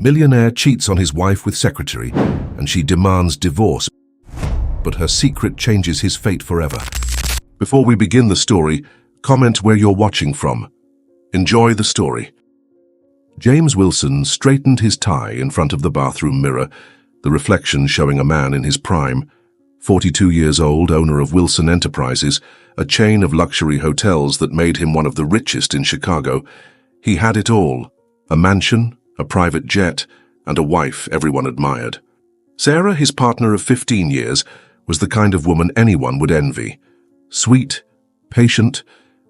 Millionaire cheats on his wife with secretary, and she demands divorce, but her secret changes his fate forever. Before we begin the story, comment where you're watching from. Enjoy the story. James Wilson straightened his tie in front of the bathroom mirror, the reflection showing a man in his prime. 42 years old, owner of Wilson Enterprises, a chain of luxury hotels that made him one of the richest in Chicago. He had it all: a mansion, a private jet, and a wife everyone admired. Sarah, his partner of 15 years, was the kind of woman anyone would envy. Sweet, patient,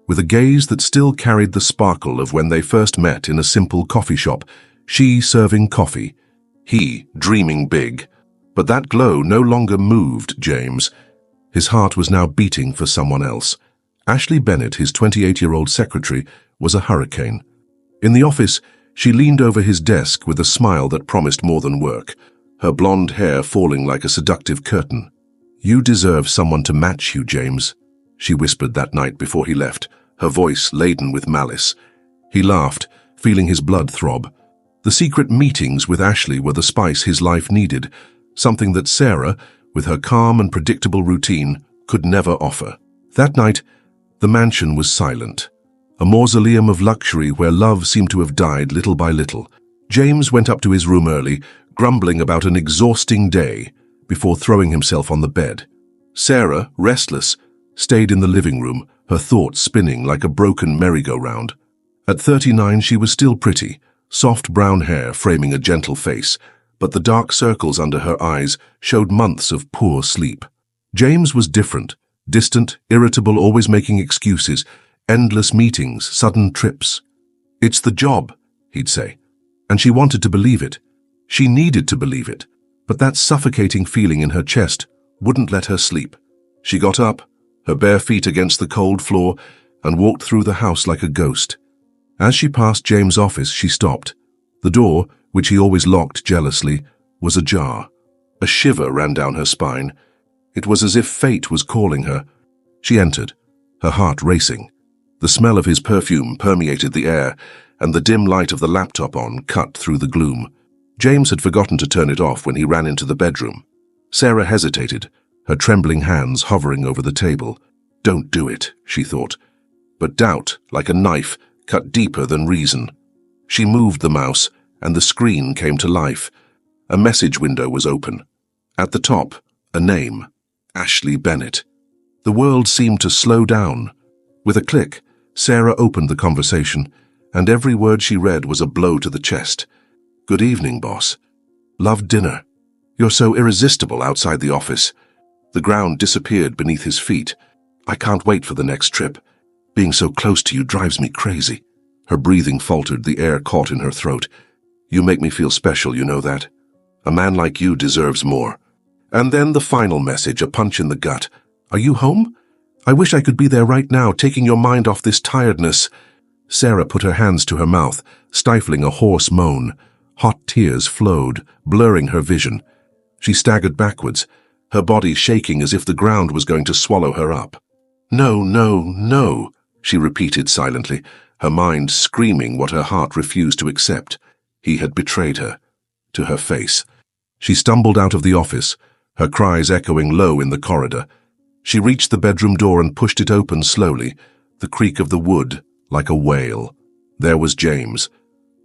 with a gaze that still carried the sparkle of when they first met in a simple coffee shop, she serving coffee, he dreaming big. But that glow no longer moved James. His heart was now beating for someone else. Ashley Bennett, his 28-year-old secretary, was a hurricane. In the office, she leaned over his desk with a smile that promised more than work, her blonde hair falling like a seductive curtain. "You deserve someone to match you, James," she whispered that night before he left, her voice laden with malice. He laughed, feeling his blood throb. The secret meetings with Ashley were the spice his life needed, something that Sarah, with her calm and predictable routine, could never offer. That night, the mansion was silent, a mausoleum of luxury where love seemed to have died little by little. James went up to his room early, grumbling about an exhausting day, before throwing himself on the bed. Sarah, restless, stayed in the living room, her thoughts spinning like a broken merry-go-round. At 39, she was still pretty, soft brown hair framing a gentle face, but the dark circles under her eyes showed months of poor sleep. James was different, distant, irritable, always making excuses, endless meetings, sudden trips. "It's the job," he'd say, and she wanted to believe it. She needed to believe it, but that suffocating feeling in her chest wouldn't let her sleep. She got up, her bare feet against the cold floor, and walked through the house like a ghost. As she passed James' office, she stopped. The door, which he always locked jealously, was ajar. A shiver ran down her spine. It was as if fate was calling her. She entered, her heart racing. The smell of his perfume permeated the air, and the dim light of the laptop on cut through the gloom. James had forgotten to turn it off when he ran into the bedroom. Sarah hesitated, her trembling hands hovering over the table. "Don't do it," she thought. But doubt, like a knife, cut deeper than reason. She moved the mouse, and the screen came to life. A message window was open. At the top, a name: Ashley Bennett. The world seemed to slow down. With a click, Sarah opened the conversation, and every word she read was a blow to the chest. "Good evening, boss. Loved dinner. You're so irresistible outside the office." The ground disappeared beneath his feet. "I can't wait for the next trip. Being so close to you drives me crazy." Her breathing faltered, the air caught in her throat. "You make me feel special, you know that. A man like you deserves more." And then the final message, a punch in the gut. "Are you home? I wish I could be there right now, taking your mind off this tiredness." Sarah put her hands to her mouth, stifling a hoarse moan. Hot tears flowed, blurring her vision. She staggered backwards, her body shaking as if the ground was going to swallow her up. "No, no, no," she repeated silently, her mind screaming what her heart refused to accept. He had betrayed her. To her face. She stumbled out of the office, her cries echoing low in the corridor. She reached the bedroom door and pushed it open slowly, the creak of the wood like a wail. There was James,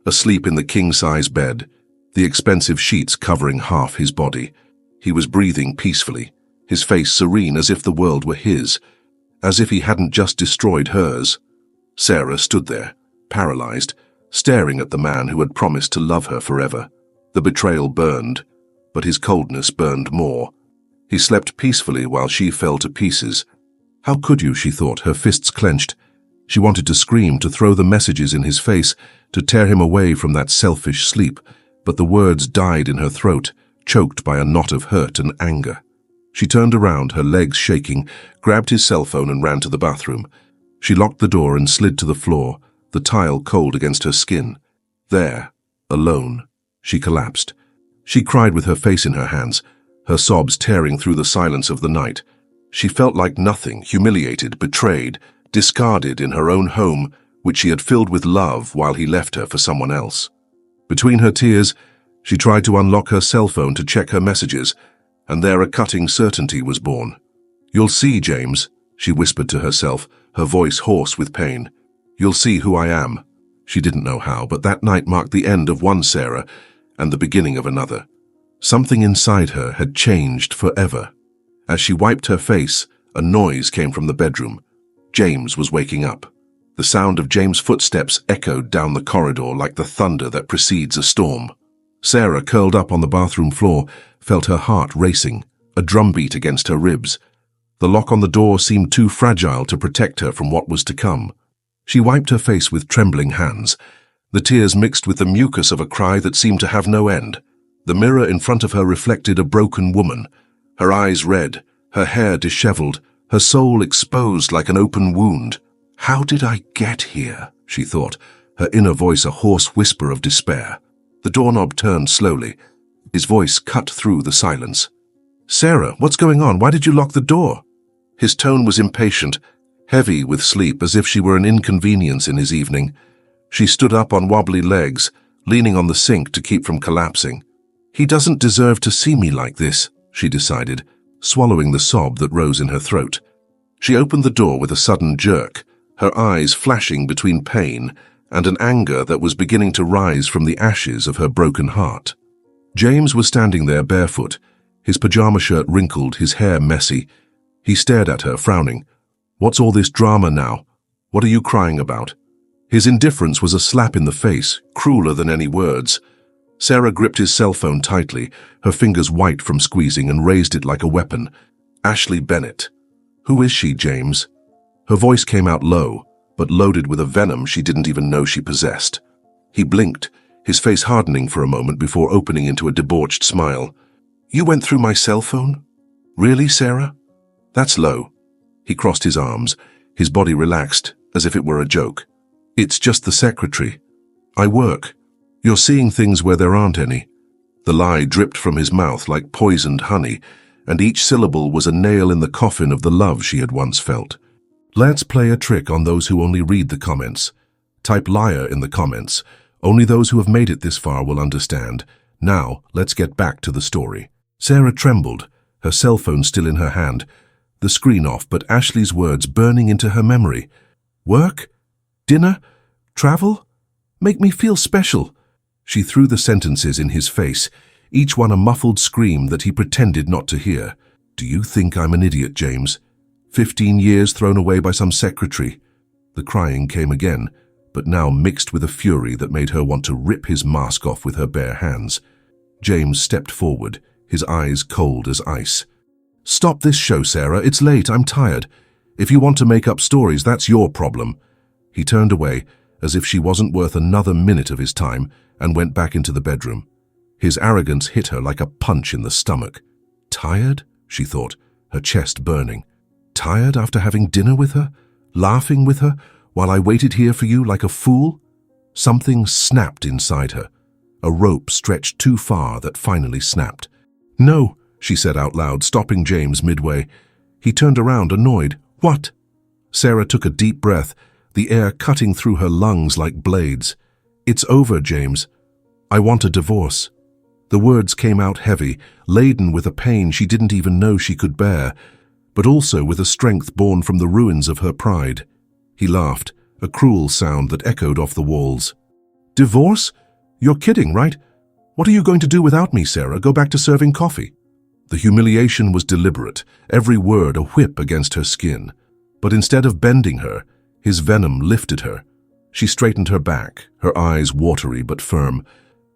asleep in the king-size bed, the expensive sheets covering half his body. He was breathing peacefully, his face serene as if the world were his, as if he hadn't just destroyed hers. Sarah stood there, paralyzed, staring at the man who had promised to love her forever. The betrayal burned, but his coldness burned more. He slept peacefully while she fell to pieces. How could you, she thought, her fists clenched. She wanted to scream, to throw the messages in his face, to tear him away from that selfish sleep, but the words died in her throat, choked by a knot of hurt and anger. She turned around, her legs shaking, grabbed his cell phone and ran to the bathroom. She locked the door and slid to the floor, the tile cold against her skin. There, alone, she collapsed. She cried with her face in her hands, her sobs tearing through the silence of the night. She felt like nothing, humiliated, betrayed, discarded in her own home, which she had filled with love while he left her for someone else. Between her tears, She tried to unlock her cell phone to check her messages, and there a cutting certainty was born. "You'll see, James," she whispered to herself, her voice hoarse with pain. "You'll see who I am." She didn't know how, but that night marked the end of one Sarah and the beginning of another. Something inside her had changed forever. As she wiped her face, a noise came from the bedroom. James was waking up. The sound of James' footsteps echoed down the corridor like the thunder that precedes a storm. Sarah, curled up on the bathroom floor, felt her heart racing, a drumbeat against her ribs. The lock on the door seemed too fragile to protect her from what was to come. She wiped her face with trembling hands. The tears mixed with the mucus of a cry that seemed to have no end. The mirror in front of her reflected a broken woman, her eyes red, her hair disheveled, her soul exposed like an open wound. "How did I get here?" she thought, her inner voice a hoarse whisper of despair. The doorknob turned slowly. His voice cut through the silence. "Sarah, what's going on? Why did you lock the door?" His tone was impatient, heavy with sleep, as if she were an inconvenience in his evening. She stood up on wobbly legs, leaning on the sink to keep from collapsing. "He doesn't deserve to see me like this," she decided, swallowing the sob that rose in her throat. She opened the door with a sudden jerk, her eyes flashing between pain and an anger that was beginning to rise from the ashes of her broken heart. James was standing there barefoot, his pajama shirt wrinkled, his hair messy. He stared at her, frowning. "What's all this drama now? What are you crying about?" His indifference was a slap in the face, crueler than any words. Sarah gripped his cell phone tightly, her fingers white from squeezing, and raised it like a weapon. "Ashley Bennett." "Who is she, James?" Her voice came out low, but loaded with a venom she didn't even know she possessed. He blinked, his face hardening for a moment before opening into a debauched smile. "You went through my cell phone? Really, Sarah? That's low." He crossed his arms, his body relaxed, as if it were a joke. "It's just the secretary. I work. You're seeing things where there aren't any." The lie dripped from his mouth like poisoned honey, and each syllable was a nail in the coffin of the love she had once felt. Let's play a trick on those who only read the comments. Type liar in the comments. Only those who have made it this far will understand. Now, let's get back to the story. Sarah trembled, her cell phone still in her hand, the screen off, but Ashley's words burning into her memory. "Work? Dinner? Travel? Make me feel special." She threw the sentences in his face, each one a muffled scream that he pretended not to hear. "Do you think I'm an idiot, James? 15 years thrown away by some secretary." The crying came again, but now mixed with a fury that made her want to rip his mask off with her bare hands. James stepped forward, his eyes cold as ice. "Stop this show, Sarah. It's late. I'm tired. If you want to make up stories, that's your problem." He turned away, as if she wasn't worth another minute of his time, and went back into the bedroom. His arrogance hit her like a punch in the stomach. Tired? She thought, her chest burning. Tired after having dinner with her? Laughing with her, while I waited here for you like a fool? Something snapped inside her. A rope stretched too far that finally snapped. "No," she said out loud, stopping James midway. He turned around, annoyed. "What?" Sarah took a deep breath, the air cutting through her lungs like blades. "It's over, James. I want a divorce." The words came out heavy, laden with a pain she didn't even know she could bear, but also with a strength born from the ruins of her pride. He laughed, a cruel sound that echoed off the walls. "Divorce? You're kidding, right? What are you going to do without me, Sarah? Go back to serving coffee?" The humiliation was deliberate, every word a whip against her skin. But instead of bending her, his venom lifted her. She straightened her back, her eyes watery but firm.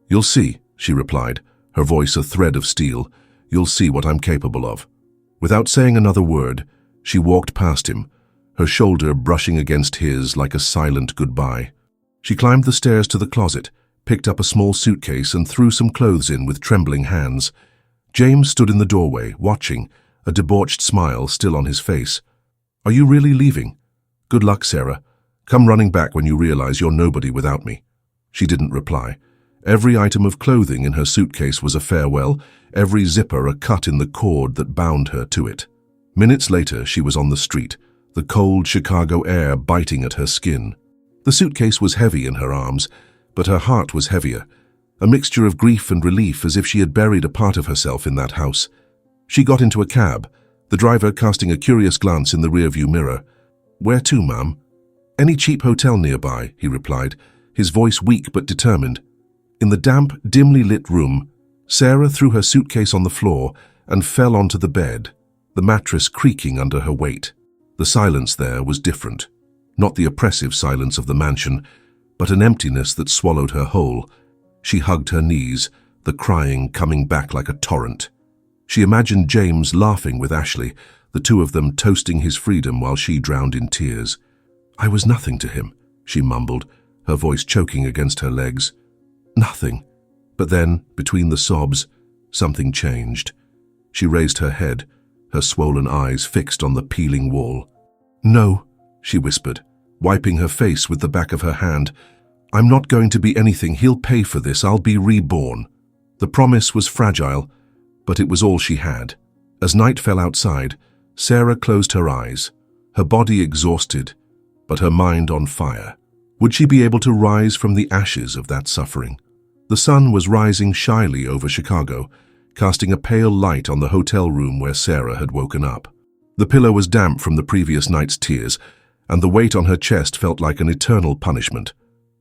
"You'll see," she replied, her voice a thread of steel. "You'll see what I'm capable of." Without saying another word, she walked past him, her shoulder brushing against his like a silent goodbye. She climbed the stairs to the closet, picked up a small suitcase and threw some clothes in with trembling hands. James stood in the doorway, watching, a debauched smile still on his face. "Are you really leaving? Good luck, Sarah. Come running back when you realize you're nobody without me." She didn't reply. Every item of clothing in her suitcase was a farewell, every zipper a cut in the cord that bound her to it. Minutes later, she was on the street, the cold Chicago air biting at her skin. The suitcase was heavy in her arms, but her heart was heavier. a mixture of grief and relief, as if she had buried a part of herself in that house. She got into a cab, the driver casting a curious glance in the rearview mirror. "Where to, ma'am?" "Any cheap hotel nearby," he replied, his voice weak but determined. In the damp, dimly lit room, Sarah threw her suitcase on the floor and fell onto the bed, the mattress creaking under her weight. The silence there was different. Not the oppressive silence of the mansion, but an emptiness that swallowed her whole. She hugged her knees, the crying coming back like a torrent. She imagined James laughing with Ashley, the two of them toasting his freedom while she drowned in tears. "I was nothing to him," she mumbled, her voice choking against her legs. "Nothing." But then, between the sobs, something changed. She raised her head, her swollen eyes fixed on the peeling wall. "No," she whispered, wiping her face with the back of her hand. "I'm not going to be anything. He'll pay for this. I'll be reborn." The promise was fragile, but it was all she had. As night fell outside, Sarah closed her eyes, her body exhausted, but her mind on fire. Would she be able to rise from the ashes of that suffering? The sun was rising shyly over Chicago, casting a pale light on the hotel room where Sarah had woken up. The pillow was damp from the previous night's tears, and the weight on her chest felt like an eternal punishment.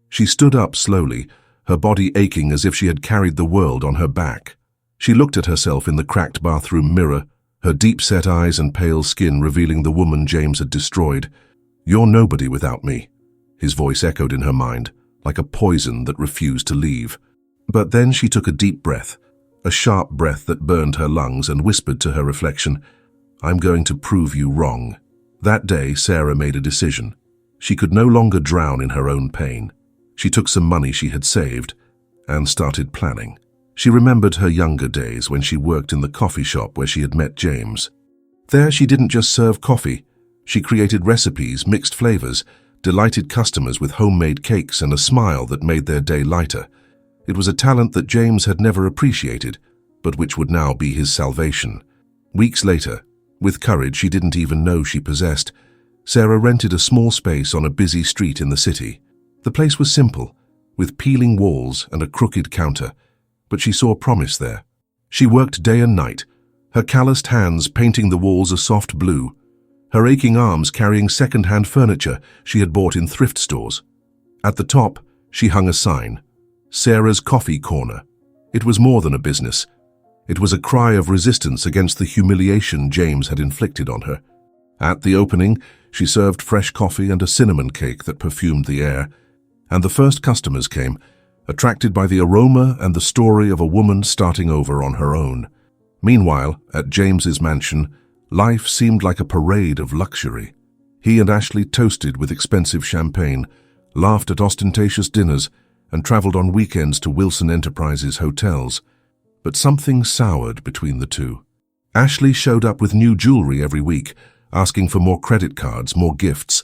She stood up slowly, her body aching as if she had carried the world on her back. She looked at herself in the cracked bathroom mirror, her deep-set eyes and pale skin revealing the woman James had destroyed. "You're nobody without me," his voice echoed in her mind, like a poison that refused to leave. But then she took a deep breath, a sharp breath that burned her lungs, and whispered to her reflection, "I'm going to prove you wrong." That day, Sarah made a decision. She could no longer drown in her own pain. She took some money she had saved and started planning. She remembered her younger days when she worked in the coffee shop where she had met James. There she didn't just serve coffee. She created recipes, mixed flavors, delighted customers with homemade cakes and a smile that made their day lighter. It was a talent that James had never appreciated, but which would now be his salvation. Weeks later, with courage she didn't even know she possessed, Sarah rented a small space on a busy street in the city. The place was simple, with peeling walls and a crooked counter, but she saw promise there. She worked day and night, her calloused hands painting the walls a soft blue, her aching arms carrying second-hand furniture she had bought in thrift stores. At the top, she hung a sign, Sarah's Coffee Corner. It was more than a business. It was a cry of resistance against the humiliation James had inflicted on her. At the opening, she served fresh coffee and a cinnamon cake that perfumed the air, and the first customers came, attracted by the aroma and the story of a woman starting over on her own. Meanwhile, at James's mansion, life seemed like a parade of luxury. He and Ashley toasted with expensive champagne, laughed at ostentatious dinners, and traveled on weekends to Wilson Enterprises hotels. But something soured between the two. Ashley showed up with new jewelry every week, asking for more credit cards, more gifts.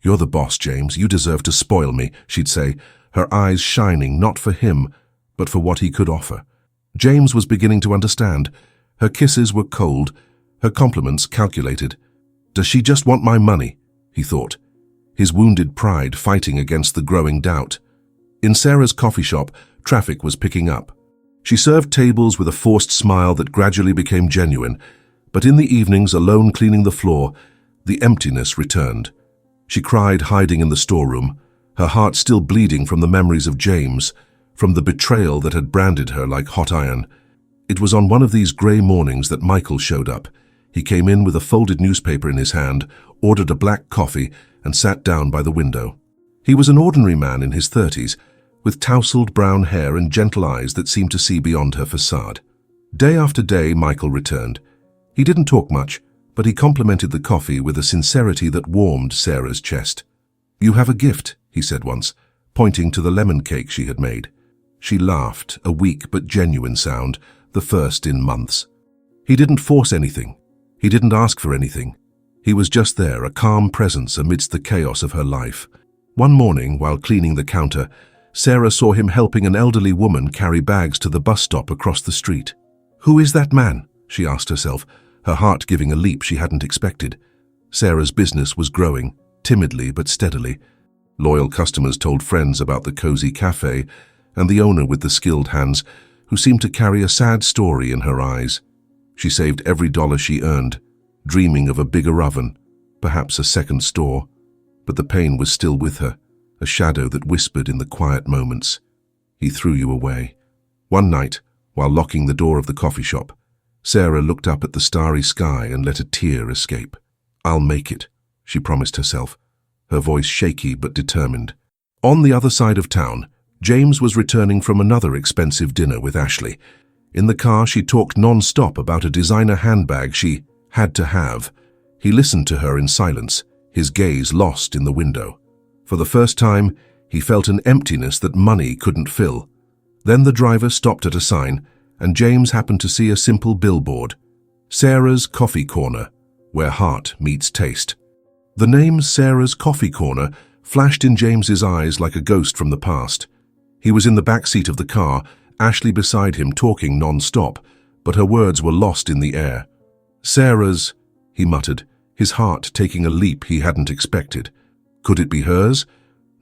"You're the boss, James. You deserve to spoil me," she'd say, her eyes shining not for him, but for what he could offer. James was beginning to understand. Her kisses were cold, her compliments calculated. "Does she just want my money?" he thought, his wounded pride fighting against the growing doubt. In Sarah's coffee shop, traffic was picking up. She served tables with a forced smile that gradually became genuine, but in the evenings, alone cleaning the floor, the emptiness returned. She cried hiding in the storeroom, her heart still bleeding from the memories of James, from the betrayal that had branded her like hot iron. It was on one of these grey mornings that Michael showed up. He came in with a folded newspaper in his hand, ordered a black coffee, and sat down by the window. He was an ordinary man in his 30s, with tousled brown hair and gentle eyes that seemed to see beyond her facade. Day after day, Michael returned. He didn't talk much, but he complimented the coffee with a sincerity that warmed Sarah's chest. "You have a gift," he said once, pointing to the lemon cake she had made. She laughed, a weak but genuine sound, the first in months. He didn't force anything. He didn't ask for anything. He was just there, a calm presence amidst the chaos of her life. One morning, while cleaning the counter, Sarah saw him helping an elderly woman carry bags to the bus stop across the street. "Who is that man?" she asked herself, her heart giving a leap she hadn't expected. Sarah's business was growing, timidly but steadily. Loyal customers told friends about the cozy cafe, and the owner with the skilled hands, who seemed to carry a sad story in her eyes. She saved every dollar she earned, dreaming of a bigger oven, perhaps a second store. But the pain was still with her, a shadow that whispered in the quiet moments, "He threw you away." One night, while locking the door of the coffee shop, Sarah looked up at the starry sky and let a tear escape. "I'll make it," she promised herself, her voice shaky but determined. On the other side of town, James was returning from another expensive dinner with Ashley. In the car, she talked non-stop about a designer handbag she had to have. He listened to her in silence, his gaze lost in the window. For the first time, he felt an emptiness that money couldn't fill. Then the driver stopped at a sign, and James happened to see a simple billboard, "Sarah's Coffee Corner, where heart meets taste." The name Sarah's Coffee Corner flashed in James's eyes like a ghost from the past. He was in the back seat of the car, Ashley beside him talking non-stop, but her words were lost in the air. "Sarah's," he muttered, his heart taking a leap he hadn't expected. Could it be hers?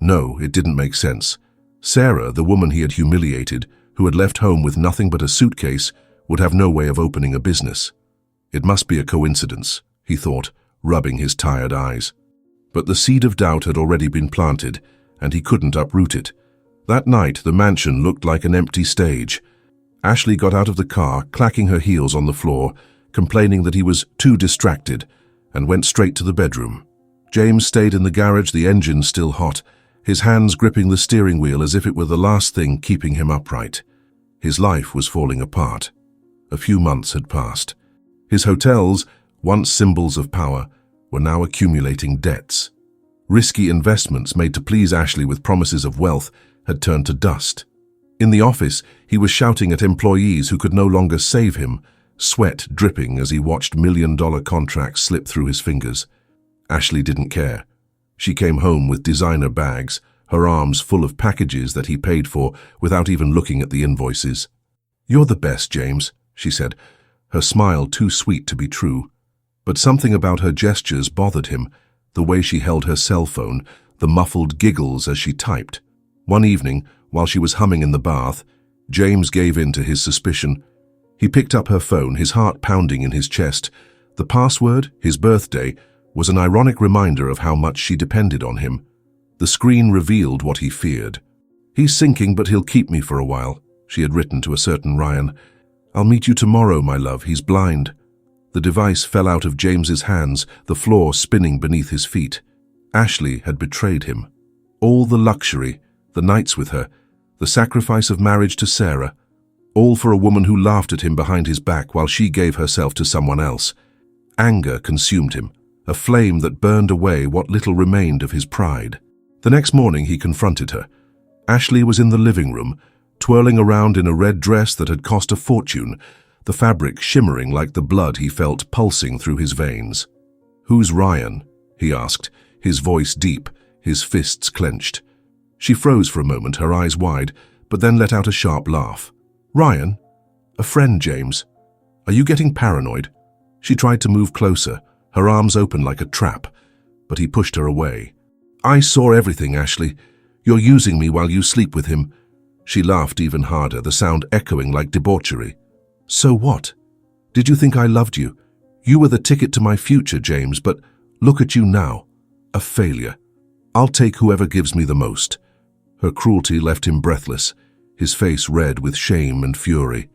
No, it didn't make sense. Sarah, the woman he had humiliated, who had left home with nothing but a suitcase, would have no way of opening a business. It must be a coincidence, he thought, rubbing his tired eyes. But the seed of doubt had already been planted, and he couldn't uproot it. That night, the mansion looked like an empty stage. Ashley got out of the car, clacking her heels on the floor, complaining that he was too distracted, and went straight to the bedroom. James stayed in the garage, the engine still hot, his hands gripping the steering wheel as if it were the last thing keeping him upright. His life was falling apart. A few months had passed. His hotels, once symbols of power, were now accumulating debts. Risky investments made to please Ashley with promises of wealth had turned to dust. In the office, he was shouting at employees who could no longer save him, sweat dripping as he watched million-dollar contracts slip through his fingers. Ashley didn't care. She came home with designer bags, her arms full of packages that he paid for without even looking at the invoices. "You're the best, James," she said, her smile too sweet to be true. But something about her gestures bothered him, the way she held her cell phone, the muffled giggles as she typed. One evening, while she was humming in the bath, James gave in to his suspicion. He picked up her phone, his heart pounding in his chest. The password, his birthday, was an ironic reminder of how much she depended on him. The screen revealed what he feared. "He's sinking, but he'll keep me for a while," she had written to a certain Ryan. "I'll meet you tomorrow, my love, he's blind." The device fell out of James's hands, the floor spinning beneath his feet. Ashley had betrayed him. All the luxury, the nights with her, the sacrifice of marriage to Sarah, all for a woman who laughed at him behind his back while she gave herself to someone else. Anger consumed him, a flame that burned away what little remained of his pride. The next morning he confronted her. Ashley was in the living room, twirling around in a red dress that had cost a fortune, the fabric shimmering like the blood he felt pulsing through his veins. "Who's Ryan?" he asked, his voice deep, his fists clenched. She froze for a moment, her eyes wide, but then let out a sharp laugh. "Ryan? A friend, James. Are you getting paranoid?" She tried to move closer, her arms open like a trap, but he pushed her away. "I saw everything, Ashley. You're using me while you sleep with him." She laughed even harder, the sound echoing like debauchery. "So what? Did you think I loved you? You were the ticket to my future, James, but look at you now. A failure. I'll take whoever gives me the most." Her cruelty left him breathless, his face red with shame and fury.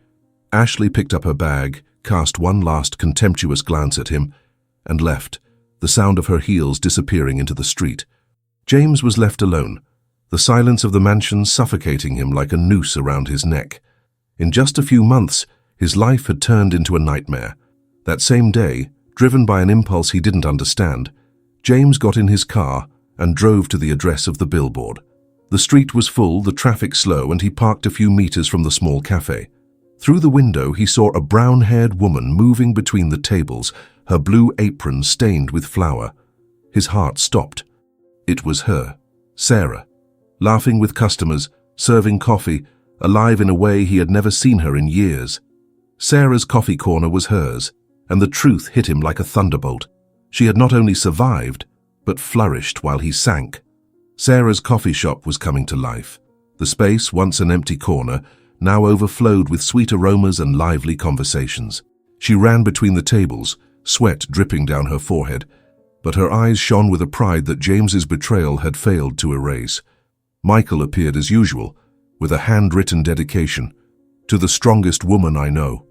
Ashley picked up her bag, cast one last contemptuous glance at him, and left, the sound of her heels disappearing into the street. James was left alone, the silence of the mansion suffocating him like a noose around his neck. In just a few months, his life had turned into a nightmare. That same day, driven by an impulse he didn't understand, James got in his car and drove to the address of the billboard. The street was full, the traffic slow, and he parked a few meters from the small cafe. Through the window, he saw a brown-haired woman moving between the tables, her blue apron stained with flour. His heart stopped. It was her, Sarah, laughing with customers, serving coffee, alive in a way he had never seen her in years. Sarah's coffee corner was hers, and the truth hit him like a thunderbolt. She had not only survived, but flourished while he sank. Sarah's coffee shop was coming to life. The space, once an empty corner, now overflowed with sweet aromas and lively conversations. She ran between the tables, sweat dripping down her forehead, but her eyes shone with a pride that James's betrayal had failed to erase. Michael appeared as usual, with a handwritten dedication, "To the strongest woman I know."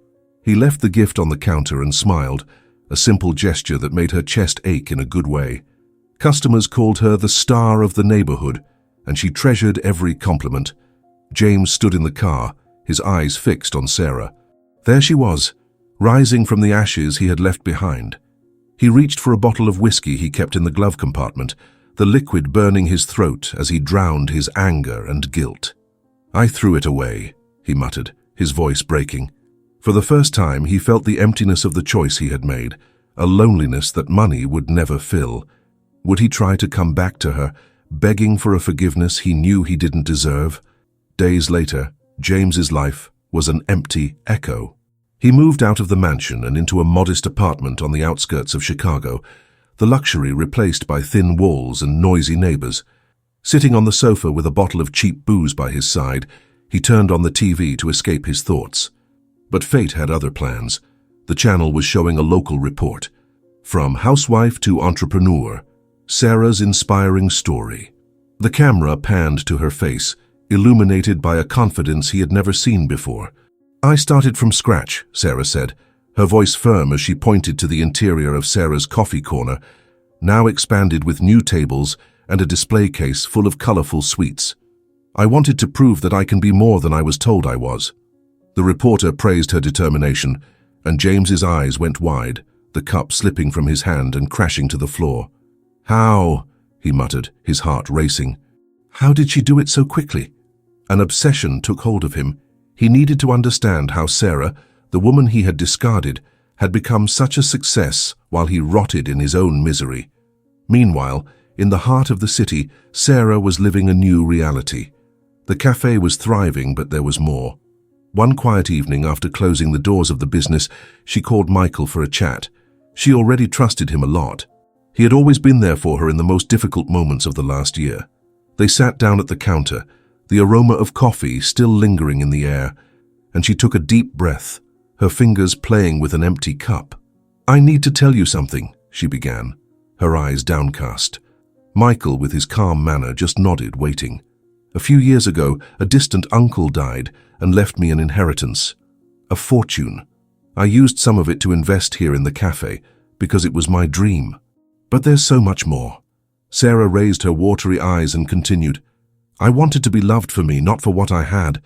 He left the gift on the counter and smiled, a simple gesture that made her chest ache in a good way. Customers called her the star of the neighborhood, and she treasured every compliment. James stood in the car, his eyes fixed on Sarah. There she was, rising from the ashes he had left behind. He reached for a bottle of whiskey he kept in the glove compartment, the liquid burning his throat as he drowned his anger and guilt. "I threw it away," he muttered, his voice breaking. For the first time, he felt the emptiness of the choice he had made, a loneliness that money would never fill. Would he try to come back to her, begging for a forgiveness he knew he didn't deserve? Days later, James's life was an empty echo. He moved out of the mansion and into a modest apartment on the outskirts of Chicago, the luxury replaced by thin walls and noisy neighbors. Sitting on the sofa with a bottle of cheap booze by his side, he turned on the TV to escape his thoughts. But fate had other plans. The channel was showing a local report. From housewife to entrepreneur, Sarah's inspiring story. The camera panned to her face, illuminated by a confidence he had never seen before. "I started from scratch," Sarah said, her voice firm as she pointed to the interior of Sarah's coffee corner, now expanded with new tables and a display case full of colorful sweets. "I wanted to prove that I can be more than I was told I was." The reporter praised her determination, and James's eyes went wide, the cup slipping from his hand and crashing to the floor. "How?" he muttered, his heart racing. How did she do it so quickly? An obsession took hold of him. He needed to understand how Sarah, the woman he had discarded, had become such a success while he rotted in his own misery. Meanwhile, in the heart of the city, Sarah was living a new reality. The cafe was thriving, but there was more. One quiet evening, after closing the doors of the business, she called Michael for a chat. She already trusted him a lot. He had always been there for her in the most difficult moments of the last year. They sat down at the counter, the aroma of coffee still lingering in the air, and she took a deep breath, her fingers playing with an empty cup. "I need to tell you something," she began, her eyes downcast. Michael, with his calm manner, just nodded, waiting. "A few years ago, a distant uncle died and left me an inheritance. A fortune. I used some of it to invest here in the cafe, because it was my dream. But there's so much more." Sarah raised her watery eyes and continued, "I wanted to be loved for me, not for what I had.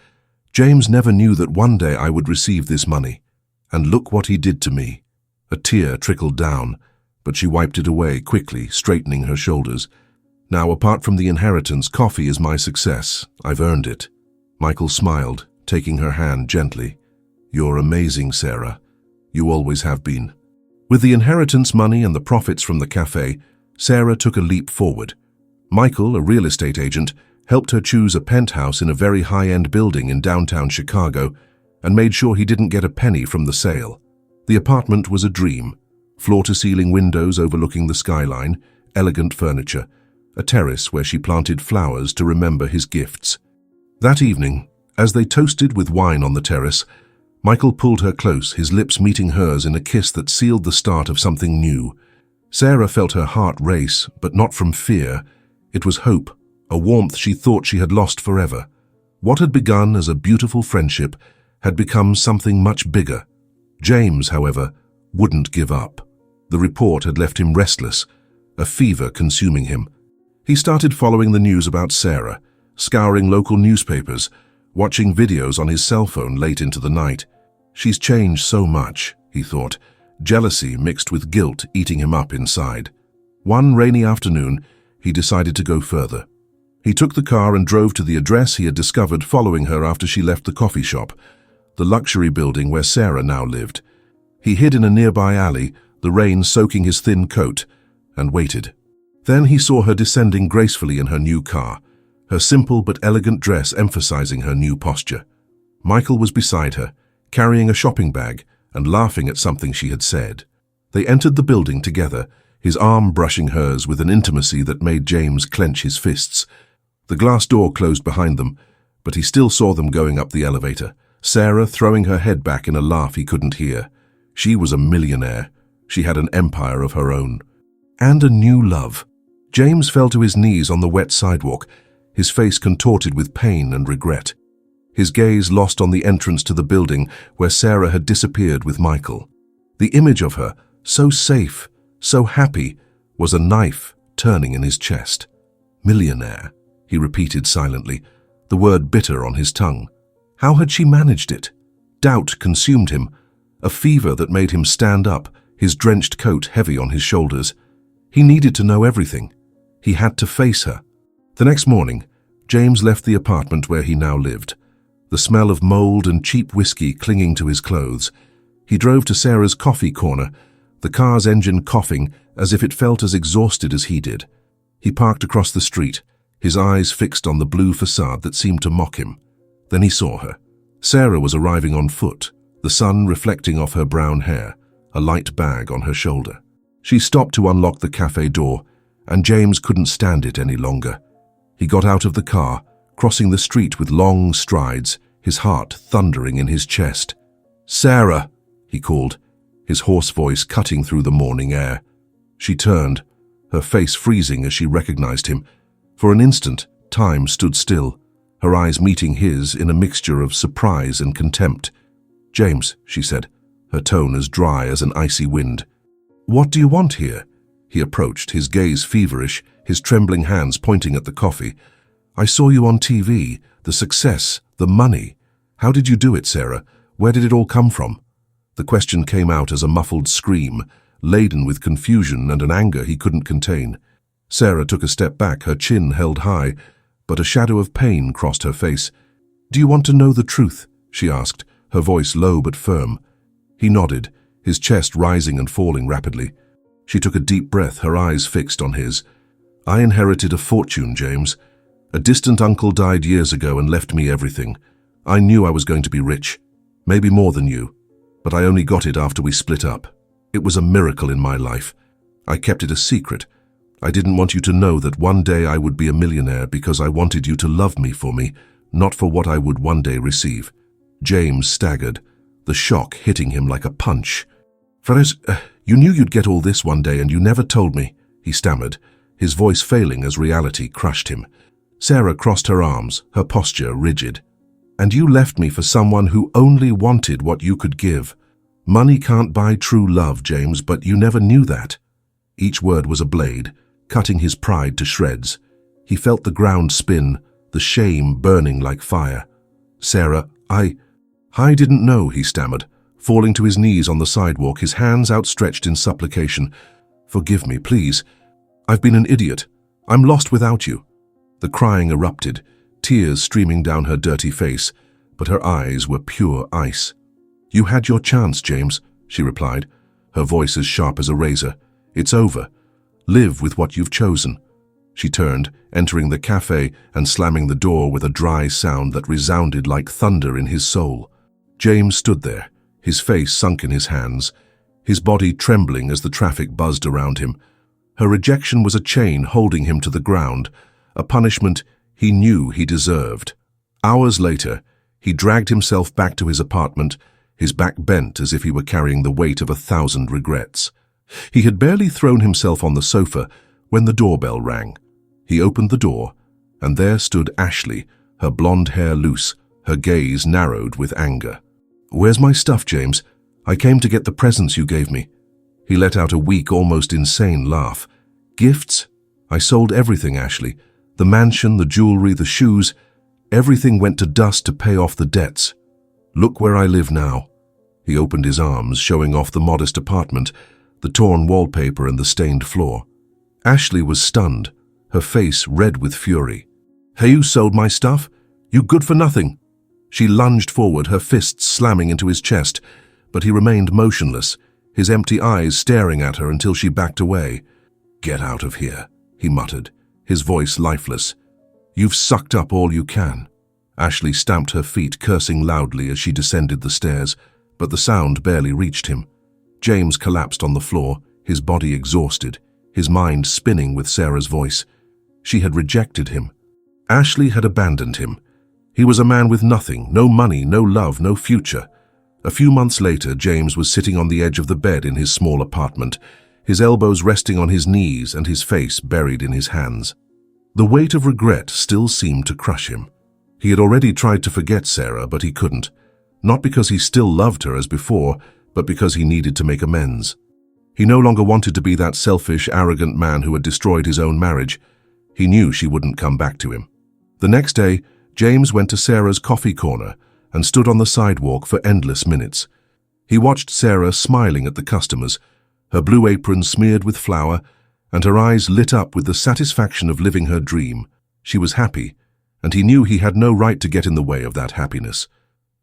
James never knew that one day I would receive this money. And look what he did to me." A tear trickled down, but she wiped it away quickly, straightening her shoulders. "Now, apart from the inheritance, coffee is my success. I've earned it." Michael smiled, taking her hand gently. "You're amazing, Sarah. You always have been." With the inheritance money and the profits from the cafe, Sarah took a leap forward. Michael, a real estate agent, helped her choose a penthouse in a very high-end building in downtown Chicago and made sure he didn't get a penny from the sale. The apartment was a dream. Floor-to-ceiling windows overlooking the skyline, elegant furniture, a terrace where she planted flowers to remember his gifts. That evening, as they toasted with wine on the terrace, Michael pulled her close, his lips meeting hers in a kiss that sealed the start of something new. Sarah felt her heart race, but not from fear. It was hope, a warmth she thought she had lost forever. What had begun as a beautiful friendship had become something much bigger. James, however, wouldn't give up. The report had left him restless, a fever consuming him. He started following the news about Sarah, scouring local newspapers, watching videos on his cell phone late into the night. "She's changed so much," he thought, jealousy mixed with guilt eating him up inside. One rainy afternoon, he decided to go further. He took the car and drove to the address he had discovered following her after she left the coffee shop, the luxury building where Sarah now lived. He hid in a nearby alley, the rain soaking his thin coat, and waited. Then he saw her descending gracefully in her new car, her simple but elegant dress emphasizing her new posture. Michael was beside her, carrying a shopping bag and laughing at something she had said. They entered the building together, his arm brushing hers with an intimacy that made James clench his fists. The glass door closed behind them, But he still saw them going up the elevator, Sarah throwing her head back in a laugh he couldn't hear. She was a millionaire. She had an empire of her own. And a new love. James fell to his knees on the wet sidewalk, his face contorted with pain and regret. His gaze lost on the entrance to the building where Sarah had disappeared with Michael. The image of her, so safe, so happy, was a knife turning in his chest. Millionaire, he repeated silently, the word bitter on his tongue. How had she managed it? Doubt consumed him, a fever that made him stand up, his drenched coat heavy on his shoulders. He needed to know everything. He had to face her. The next morning, James left the apartment where he now lived, the smell of mold and cheap whiskey clinging to his clothes. He drove to Sarah's coffee corner, the car's engine coughing as if it felt as exhausted as he did. He parked across the street, his eyes fixed on the blue facade that seemed to mock him. Then he saw her. Sarah was arriving on foot, the sun reflecting off her brown hair, a light bag on her shoulder. She stopped to unlock the cafe door, and James couldn't stand it any longer. He got out of the car, crossing the street with long strides, his heart thundering in his chest. "Sarah!" he called, his hoarse voice cutting through the morning air. She turned, her face freezing as she recognized him. For an instant, time stood still, her eyes meeting his in a mixture of surprise and contempt. "James," she said, her tone as dry as an icy wind. "What do you want here?" He approached, his gaze feverish, his trembling hands pointing at the coffee. "I saw you on TV, the success, the money. How did you do it, Sarah? Where did it all come from?" The question came out as a muffled scream, laden with confusion and an anger he couldn't contain. Sarah took a step back, her chin held high, but a shadow of pain crossed her face. "Do you want to know the truth?" she asked, her voice low but firm. He nodded, his chest rising and falling rapidly. She took a deep breath, her eyes fixed on his. "I inherited a fortune, James. A distant uncle died years ago and left me everything. I knew I was going to be rich, maybe more than you, but I only got it after we split up. It was a miracle in my life. I kept it a secret. I didn't want you to know that one day I would be a millionaire because I wanted you to love me for me, not for what I would one day receive." James staggered, the shock hitting him like a punch. "Ferris, you knew you'd get all this one day and you never told me," he stammered, his voice failing as reality crushed him. Sarah crossed her arms, her posture rigid. "And you left me for someone who only wanted what you could give. Money can't buy true love, James, but you never knew that." Each word was a blade, cutting his pride to shreds. He felt the ground spin, the shame burning like fire. "Sarah, I didn't know," he stammered, falling to his knees on the sidewalk, his hands outstretched in supplication. "Forgive me, please. I've been an idiot. I'm lost without you." The crying erupted, tears streaming down her dirty face, but her eyes were pure ice. "You had your chance, James," she replied, her voice as sharp as a razor. "It's over. Live with what you've chosen." She turned, entering the cafe and slamming the door with a dry sound that resounded like thunder in his soul. James stood there, his face sunk in his hands, his body trembling as the traffic buzzed around him. Her rejection was a chain holding him to the ground, a punishment he knew he deserved. Hours later, he dragged himself back to his apartment, his back bent as if he were carrying the weight of 1,000 regrets. He had barely thrown himself on the sofa when the doorbell rang. He opened the door, and there stood Ashley, her blonde hair loose, her gaze narrowed with anger. "Where's my stuff, James? I came to get the presents you gave me." He let out a weak, almost insane laugh. "Gifts? I sold everything, Ashley. The mansion, the jewelry, the shoes. Everything went to dust to pay off the debts. Look where I live now." He opened his arms, showing off the modest apartment, the torn wallpaper and the stained floor. Ashley was stunned, her face red with fury. "Hey, you sold my stuff? You good for nothing." She lunged forward, her fists slamming into his chest, but he remained motionless, his empty eyes staring at her until she backed away. "Get out of here," he muttered, his voice lifeless. "You've sucked up all you can." Ashley stamped her feet, cursing loudly as she descended the stairs, but the sound barely reached him. James collapsed on the floor, his body exhausted, his mind spinning with Sarah's voice. She had rejected him. Ashley had abandoned him. He was a man with nothing, no money, no love, no future. A few months later, James was sitting on the edge of the bed in his small apartment, his elbows resting on his knees and his face buried in his hands. The weight of regret still seemed to crush him. He had already tried to forget Sarah, but he couldn't. Not because he still loved her as before, but because he needed to make amends. He no longer wanted to be that selfish, arrogant man who had destroyed his own marriage. He knew she wouldn't come back to him. The next day, James went to Sarah's coffee corner and stood on the sidewalk for endless minutes. He watched Sarah smiling at the customers, her blue apron smeared with flour, and her eyes lit up with the satisfaction of living her dream. She was happy, and he knew he had no right to get in the way of that happiness.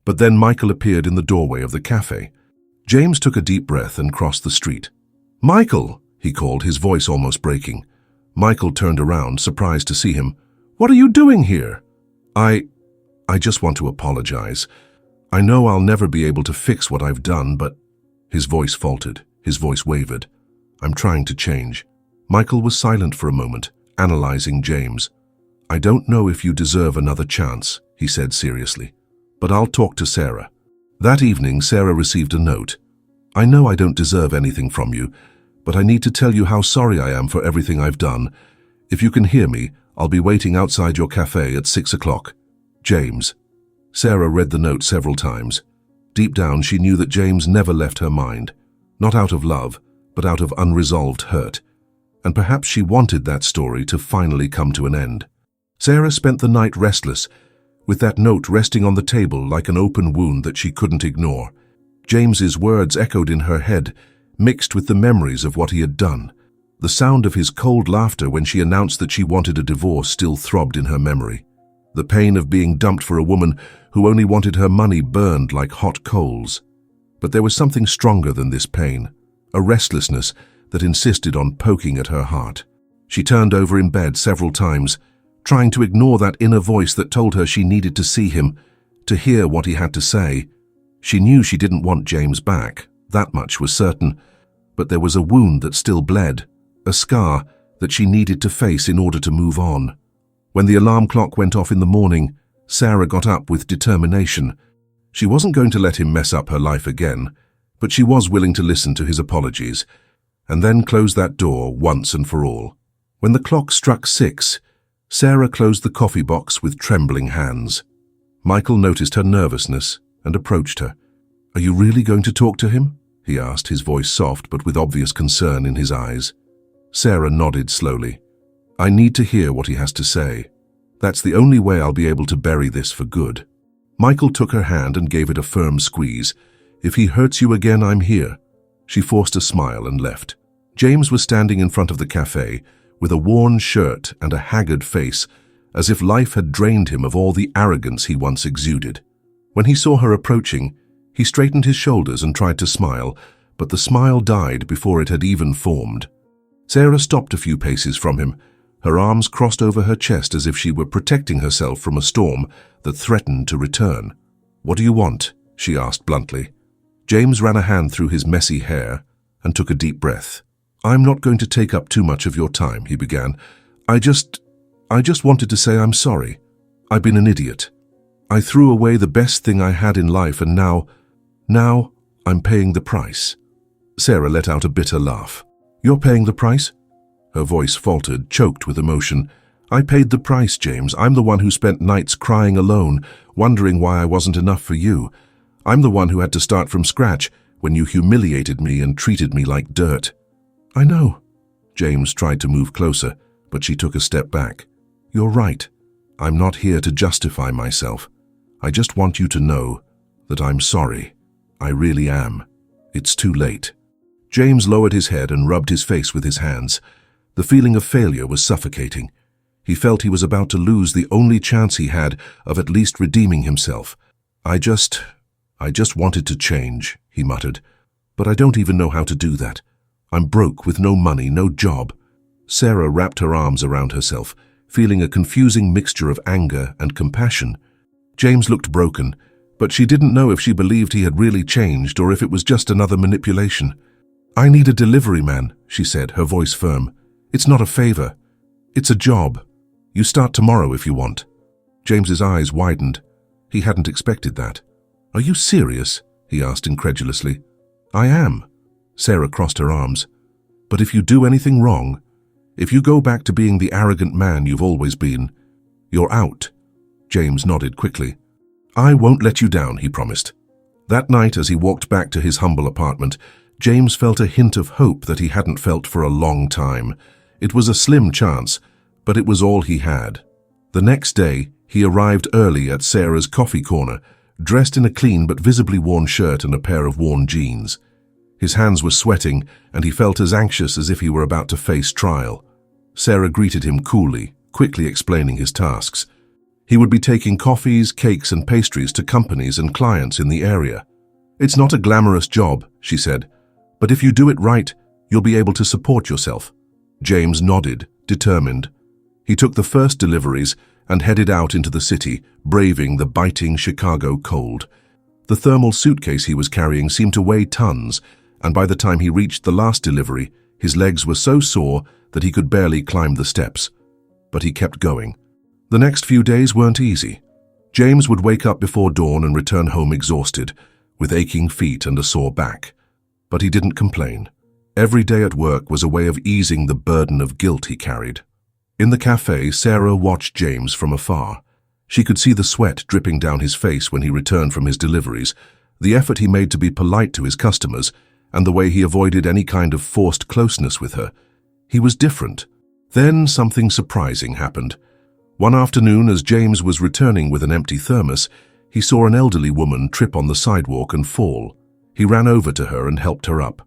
But then Michael appeared in the doorway of the cafe. James took a deep breath and crossed the street. "Michael!" he called, his voice almost breaking. Michael turned around, surprised to see him. "What are you doing here?" I just want to apologize. I know I'll never be able to fix what I've done, but..." His voice faltered, his voice wavered. "I'm trying to change." Michael was silent for a moment, analyzing James. "I don't know if you deserve another chance," he said seriously, "but I'll talk to Sarah." That evening, Sarah received a note. "I know I don't deserve anything from you, but I need to tell you how sorry I am for everything I've done. If you can hear me, I'll be waiting outside your cafe at 6 o'clock. James." Sarah read the note several times. Deep down, she knew that James never left her mind, not out of love, but out of unresolved hurt. And perhaps she wanted that story to finally come to an end. Sarah spent the night restless, with that note resting on the table like an open wound that she couldn't ignore. James's words echoed in her head, mixed with the memories of what he had done. The sound of his cold laughter when she announced that she wanted a divorce still throbbed in her memory. The pain of being dumped for a woman who only wanted her money burned like hot coals. But there was something stronger than this pain, a restlessness that insisted on poking at her heart. She turned over in bed several times, trying to ignore that inner voice that told her she needed to see him, to hear what he had to say. She knew she didn't want James back, that much was certain, but there was a wound that still bled, a scar that she needed to face in order to move on. When the alarm clock went off in the morning, Sarah got up with determination. She wasn't going to let him mess up her life again, but she was willing to listen to his apologies, and then close that door once and for all. When the clock struck 6, Sarah closed the coffee box with trembling hands. Michael noticed her nervousness and approached her. "Are you really going to talk to him?" he asked, his voice soft but with obvious concern in his eyes. Sarah nodded slowly. "I need to hear what he has to say. That's the only way I'll be able to bury this for good." Michael took her hand and gave it a firm squeeze. "If he hurts you again, I'm here." She forced a smile and left. James was standing in front of the cafe with a worn shirt and a haggard face, as if life had drained him of all the arrogance he once exuded. When he saw her approaching, he straightened his shoulders and tried to smile, but the smile died before it had even formed. Sarah stopped a few paces from him, her arms crossed over her chest as if she were protecting herself from a storm that threatened to return. "What do you want?" she asked bluntly. James ran a hand through his messy hair and took a deep breath. "I'm not going to take up too much of your time," he began. I just wanted to say I'm sorry. I've been an idiot. I threw away the best thing I had in life, and now I'm paying the price." Sarah let out a bitter laugh. "You're paying the price?" Her voice faltered, choked with emotion. "I paid the price, James. I'm the one who spent nights crying alone, wondering why I wasn't enough for you. I'm the one who had to start from scratch when you humiliated me and treated me like dirt." "I know." James tried to move closer, but she took a step back. "You're right. I'm not here to justify myself. I just want you to know that I'm sorry. I really am. It's too late." James lowered his head and rubbed his face with his hands. The feeling of failure was suffocating. He felt he was about to lose the only chance he had of at least redeeming himself. I just wanted to change," he muttered. "But I don't even know how to do that. I'm broke with no money, no job." Sarah wrapped her arms around herself, feeling a confusing mixture of anger and compassion. James looked broken, but she didn't know if she believed he had really changed or if it was just another manipulation. "I need a delivery man," she said, her voice firm. "It's not a favor. It's a job. You start tomorrow if you want." James's eyes widened. He hadn't expected that. "Are you serious?" he asked incredulously. "I am." Sarah crossed her arms. "But if you do anything wrong, if you go back to being the arrogant man you've always been, you're out." James nodded quickly. "I won't let you down," he promised. That night, as he walked back to his humble apartment, James felt a hint of hope that he hadn't felt for a long time. It was a slim chance, but it was all he had. The next day, he arrived early at Sarah's coffee corner, dressed in a clean but visibly worn shirt and a pair of worn jeans. His hands were sweating, and he felt as anxious as if he were about to face trial. Sarah greeted him coolly, quickly explaining his tasks. He would be taking coffees, cakes, and pastries to companies and clients in the area. "It's not a glamorous job," she said, "but if you do it right, you'll be able to support yourself." James nodded, determined. He took the first deliveries and headed out into the city, braving the biting Chicago cold. The thermal suitcase he was carrying seemed to weigh tons, and by the time he reached the last delivery, his legs were so sore that he could barely climb the steps. But he kept going. The next few days weren't easy. James would wake up before dawn and return home exhausted, with aching feet and a sore back. But he didn't complain. Every day at work was a way of easing the burden of guilt he carried. In the cafe, Sarah watched James from afar. She could see the sweat dripping down his face when he returned from his deliveries, the effort he made to be polite to his customers, and the way he avoided any kind of forced closeness with her. He was different. Then something surprising happened. One afternoon, as James was returning with an empty thermos, he saw an elderly woman trip on the sidewalk and fall. He ran over to her and helped her up.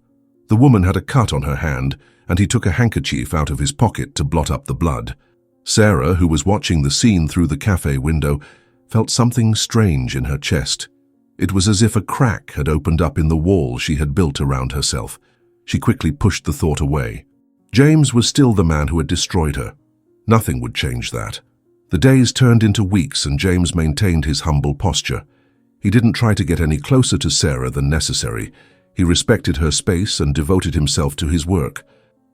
The woman had a cut on her hand, and he took a handkerchief out of his pocket to blot up the blood. Sarah, who was watching the scene through the cafe window, felt something strange in her chest. It was as if a crack had opened up in the wall she had built around herself. She quickly pushed the thought away. James was still the man who had destroyed her. Nothing would change that. The days turned into weeks, and James maintained his humble posture. He didn't try to get any closer to Sarah than necessary. He respected her space and devoted himself to his work.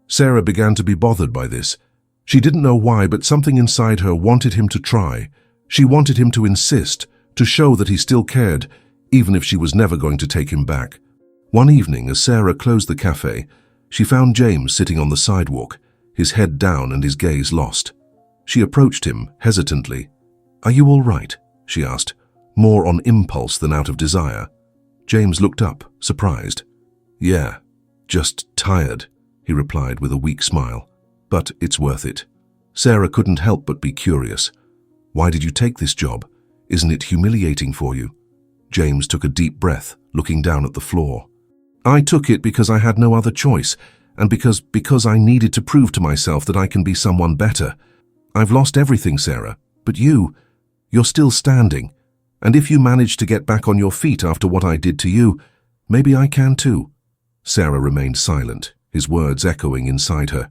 Sarah began to be bothered by this. She didn't know why, but something inside her wanted him to try. She wanted him to insist, to show that he still cared, even if she was never going to take him back. One evening, as Sarah closed the cafe, she found James sitting on the sidewalk, his head down and his gaze lost. She approached him hesitantly. "Are you all right?" she asked, more on impulse than out of desire. James looked up, surprised. "Yeah, just tired," he replied with a weak smile. "But it's worth it." Sarah couldn't help but be curious. "Why did you take this job? Isn't it humiliating for you?" James took a deep breath, looking down at the floor. "I took it because I had no other choice, and because I needed to prove to myself that I can be someone better. I've lost everything, Sarah, but you're still standing. And if you manage to get back on your feet after what I did to you, maybe I can too." Sarah remained silent, his words echoing inside her.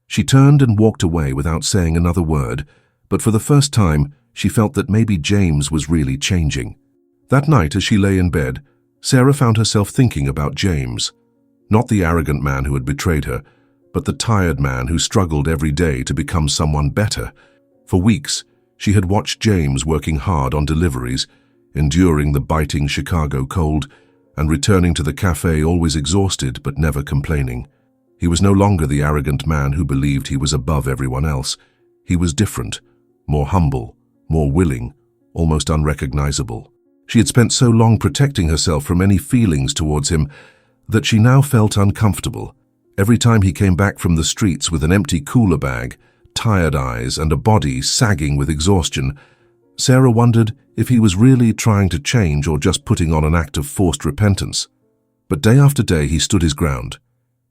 She turned and walked away without saying another word, but for the first time, she felt that maybe James was really changing. That night, as she lay in bed, Sarah found herself thinking about James. Not the arrogant man who had betrayed her, but the tired man who struggled every day to become someone better. For weeks, she had watched James working hard on deliveries, enduring the biting Chicago cold, and returning to the cafe always exhausted but never complaining. He was no longer the arrogant man who believed he was above everyone else. He was different, more humble, more willing, almost unrecognizable. She had spent so long protecting herself from any feelings towards him that she now felt uncomfortable. Every time he came back from the streets with an empty cooler bag, tired eyes, and a body sagging with exhaustion, Sarah wondered if he was really trying to change or just putting on an act of forced repentance. But day after day he stood his ground.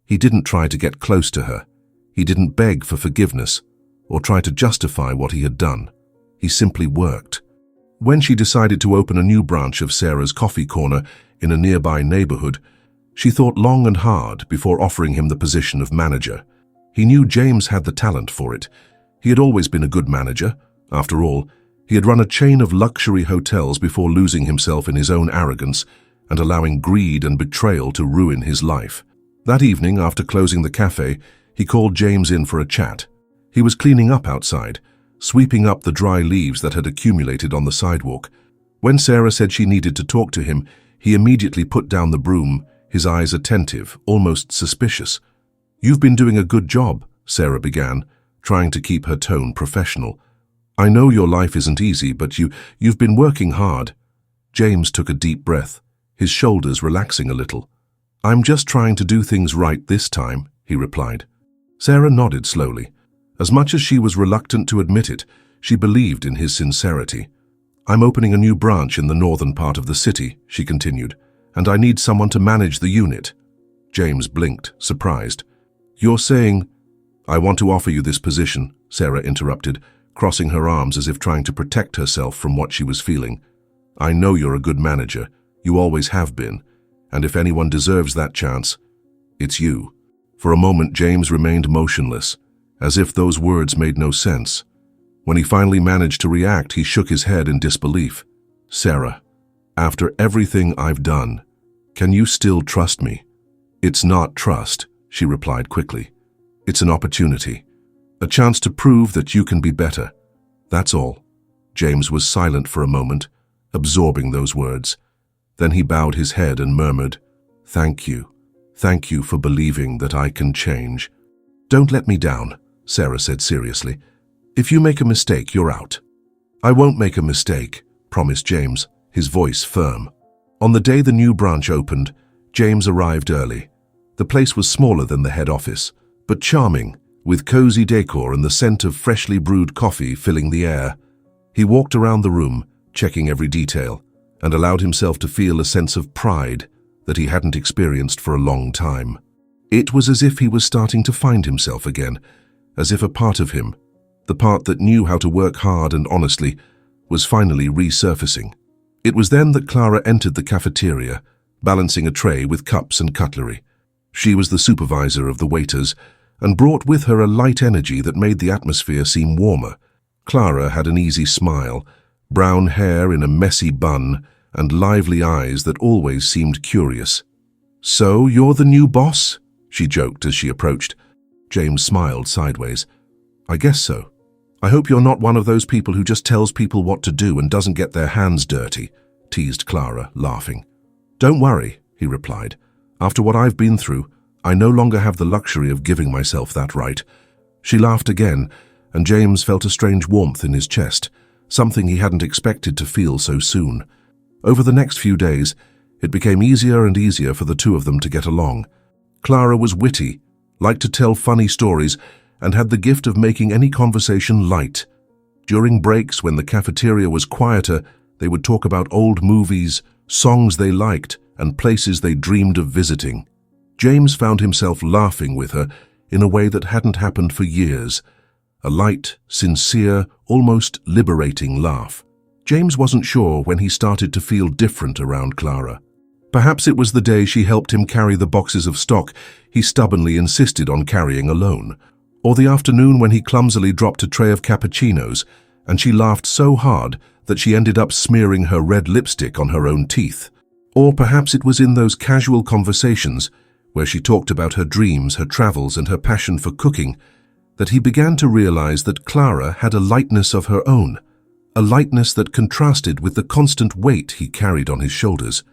He didn't try to get close to her. He didn't beg for forgiveness or try to justify what he had done. He simply worked. When she decided to open a new branch of Sarah's coffee corner in a nearby neighborhood, she thought long and hard before offering him the position of manager. He knew James had the talent for it. He had always been a good manager. After all, he had run a chain of luxury hotels before losing himself in his own arrogance and allowing greed and betrayal to ruin his life. That evening, after closing the cafe, he called James in for a chat. He was cleaning up outside, sweeping up the dry leaves that had accumulated on the sidewalk. When Sarah said she needed to talk to him, he immediately put down the broom, his eyes attentive, almost suspicious. "You've been doing a good job," Sarah began, trying to keep her tone professional. "I know your life isn't easy, but you've been working hard." James took a deep breath, his shoulders relaxing a little. "I'm just trying to do things right this time," he replied. Sarah nodded slowly. As much as she was reluctant to admit it, she believed in his sincerity. "I'm opening a new branch in the northern part of the city," she continued, "and I need someone to manage the unit." James blinked, surprised. "You're saying—" "I want to offer you this position," Sarah interrupted, crossing her arms as if trying to protect herself from what she was feeling. "I know you're a good manager. You always have been. And if anyone deserves that chance, it's you." For a moment, James remained motionless, as if those words made no sense. When he finally managed to react, he shook his head in disbelief. "Sarah, after everything I've done, can you still trust me?" "It's not trust," she replied quickly. "It's an opportunity. A chance to prove that you can be better. That's all." James was silent for a moment, absorbing those words. Then he bowed his head and murmured, "Thank you. Thank you for believing that I can change." "Don't let me down," Sarah said seriously. "If you make a mistake, you're out." "I won't make a mistake," promised James, his voice firm. On the day the new branch opened, James arrived early. The place was smaller than the head office, but charming, with cozy decor and the scent of freshly brewed coffee filling the air. He walked around the room, checking every detail, and allowed himself to feel a sense of pride that he hadn't experienced for a long time. It was as if he was starting to find himself again, as if a part of him, the part that knew how to work hard and honestly, was finally resurfacing. It was then that Clara entered the cafeteria, balancing a tray with cups and cutlery. She was the supervisor of the waiters, and brought with her a light energy that made the atmosphere seem warmer. Clara had an easy smile, brown hair in a messy bun, and lively eyes that always seemed curious. "So, you're the new boss?" she joked as she approached. James smiled sideways. "I guess so. I hope you're not one of those people who just tells people what to do and doesn't get their hands dirty," teased Clara, laughing. "Don't worry," he replied. "After what I've been through, I no longer have the luxury of giving myself that right." She laughed again, and James felt a strange warmth in his chest, something he hadn't expected to feel so soon. Over the next few days, it became easier and easier for the two of them to get along. Clara was witty, liked to tell funny stories, and had the gift of making any conversation light. During breaks, when the cafeteria was quieter, they would talk about old movies, songs they liked, and places they dreamed of visiting. James found himself laughing with her in a way that hadn't happened for years. A light, sincere, almost liberating laugh. James wasn't sure when he started to feel different around Clara. Perhaps it was the day she helped him carry the boxes of stock he stubbornly insisted on carrying alone, or the afternoon when he clumsily dropped a tray of cappuccinos and she laughed so hard that she ended up smearing her red lipstick on her own teeth. Or perhaps it was in those casual conversations where she talked about her dreams, her travels, and her passion for cooking that he began to realize that Clara had a lightness of her own, a lightness that contrasted with the constant weight he carried on his shoulders.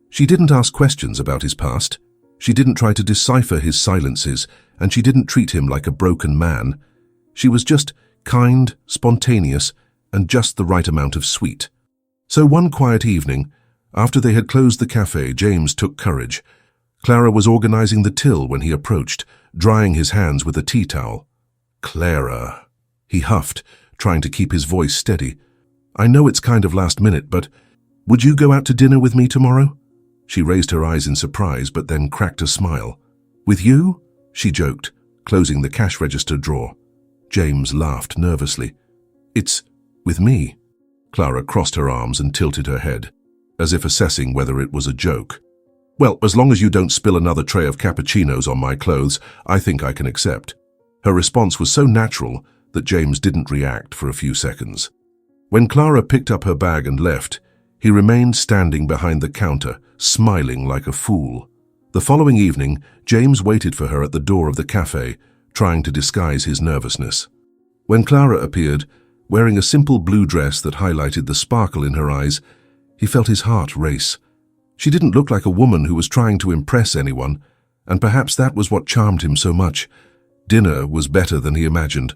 She didn't ask questions about his past. She didn't try to decipher his silences, and she didn't treat him like a broken man. She was just kind, spontaneous, and just the right amount of sweet. So one quiet evening, after they had closed the cafe, James took courage. Clara was organizing the till when he approached, drying his hands with a tea towel. "Clara," he huffed, trying to keep his voice steady. "I know it's kind of last minute, but would you go out to dinner with me tomorrow?" She raised her eyes in surprise, but then cracked a smile. "With you?" she joked, closing the cash register drawer. James laughed nervously. "It's with me." Clara crossed her arms and tilted her head, as if assessing whether it was a joke. "Well, as long as you don't spill another tray of cappuccinos on my clothes, I think I can accept." Her response was so natural that James didn't react for a few seconds. When Clara picked up her bag and left, he remained standing behind the counter, smiling like a fool. The following evening, James waited for her at the door of the cafe, trying to disguise his nervousness. When Clara appeared, Wearing a simple blue dress that highlighted the sparkle in her eyes, he felt his heart race. She didn't look like a woman who was trying to impress anyone, and perhaps that was what charmed him so much. Dinner was better than he imagined.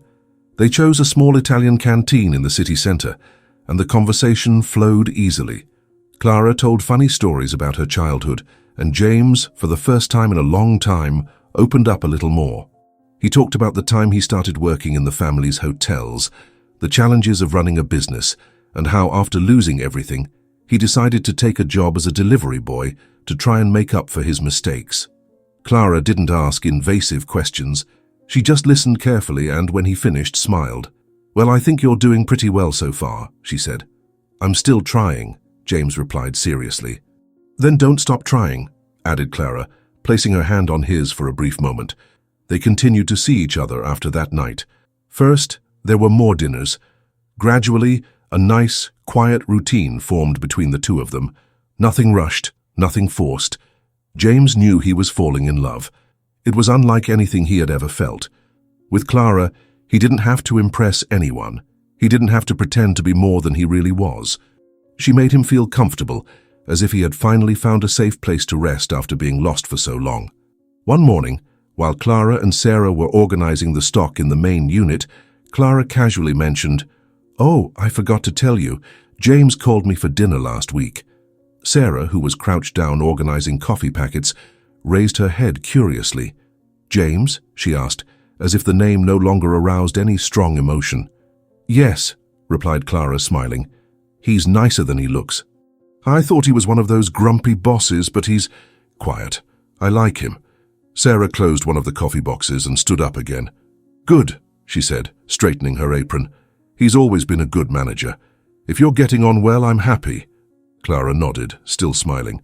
They chose a small Italian canteen in the city center, and the conversation flowed easily. Clara told funny stories about her childhood, and James, for the first time in a long time, opened up a little more. He talked about the time he started working in the family's hotels, the challenges of running a business, and how after losing everything, he decided to take a job as a delivery boy to try and make up for his mistakes. Clara didn't ask invasive questions. She just listened carefully and, when he finished, smiled. "Well, I think you're doing pretty well so far," she said. "I'm still trying," James replied seriously. "Then don't stop trying," added Clara, placing her hand on his for a brief moment. They continued to see each other after that night. First, there were more dinners. Gradually, a nice, quiet routine formed between the two of them. Nothing rushed, nothing forced. James knew he was falling in love. It was unlike anything he had ever felt. With Clara, he didn't have to impress anyone. He didn't have to pretend to be more than he really was. She made him feel comfortable, as if he had finally found a safe place to rest after being lost for so long. One morning, while Clara and Sarah were organizing the stock in the main unit, Clara casually mentioned, "Oh, I forgot to tell you, James called me for dinner last week." Sarah, who was crouched down organizing coffee packets, raised her head curiously. "James?" she asked, as if the name no longer aroused any strong emotion. "Yes," replied Clara, smiling. "He's nicer than he looks. I thought he was one of those grumpy bosses, but he's quiet. I like him." Sarah closed one of the coffee boxes and stood up again. "Good," she said, straightening her apron. "He's always been a good manager. If you're getting on well, I'm happy." Clara nodded, still smiling.